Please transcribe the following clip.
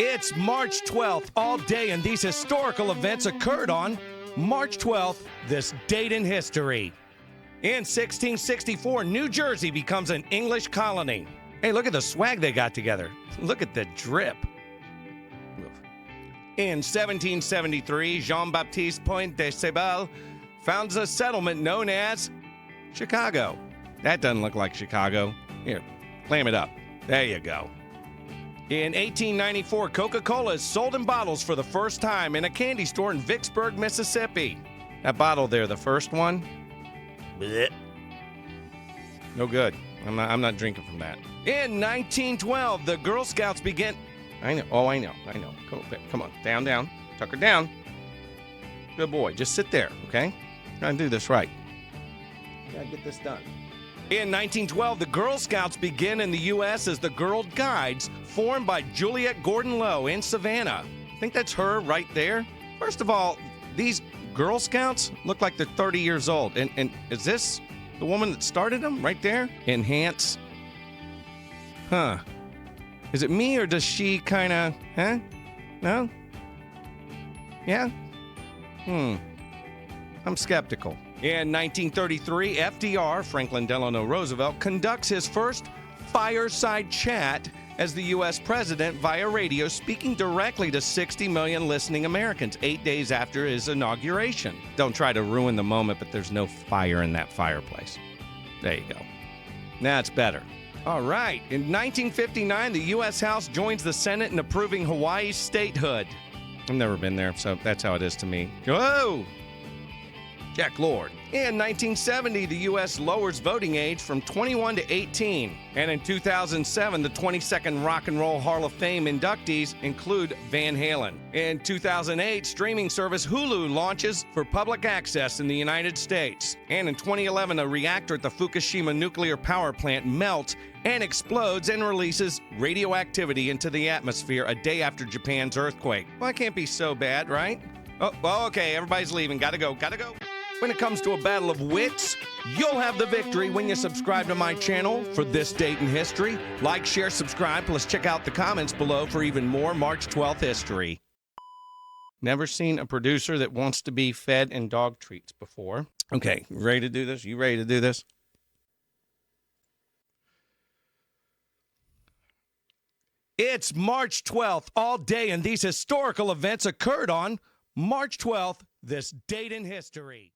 It's March 12th, all day, and these historical events occurred on March 12th, this date in history. In 1664, New Jersey becomes an English colony. Hey, look at the swag they got together. Look at the drip. In 1773, Jean-Baptiste Pointe de Sable founds a settlement known as Chicago. That doesn't look like Chicago. Here, clam it up. There you go. In 1894, Coca-Cola is sold in bottles for the first time in a candy store in Vicksburg, Mississippi. That bottle there, the first one, bleh. No good. I'm not drinking from that. In 1912, the Girl Scouts begin... I know. Oh, I know. Come on. Down. Tuck her down. Good boy. Just sit there, okay? Gotta do this right. Gotta get this done. In 1912, the Girl Scouts begin in the U.S. as the Girl Guides, formed by Juliette Gordon Low in Savannah. I think that's her right there. First of all, these Girl Scouts look like they're 30 years old. And is this the woman that started them right there? Enhance. Huh. Is it me or does she kind of, No? Yeah? I'm skeptical. In 1933, FDR, Franklin Delano Roosevelt, conducts his first fireside chat as the U.S. president via radio, speaking directly to 60 million listening Americans 8 days after his inauguration. Don't try to ruin the moment, but there's no fire in that fireplace. There you go. That's better. All right. In 1959, the U.S. House joins the Senate in approving Hawaii's statehood. I've never been there, so that's how it is to me. Whoa! Jack Lord. In 1970, the U.S. lowers voting age from 21 to 18. And in 2007, the 22nd Rock and Roll Hall of Fame inductees include Van Halen. In 2008, streaming service Hulu launches for public access in the United States. And in 2011, a reactor at the Fukushima nuclear power plant melts and explodes and releases radioactivity into the atmosphere a day after Japan's earthquake. Well, that can't be so bad, right? Oh, well, okay, everybody's leaving. Gotta go. When it comes to a battle of wits, you'll have the victory when you subscribe to my channel for this date in history. Like, share, subscribe, plus check out the comments below for even more March 12th history. Never seen a producer that wants to be fed in dog treats before. Okay, ready to do this? You ready to do this? It's March 12th, all day, and these historical events occurred on March 12th, this date in history.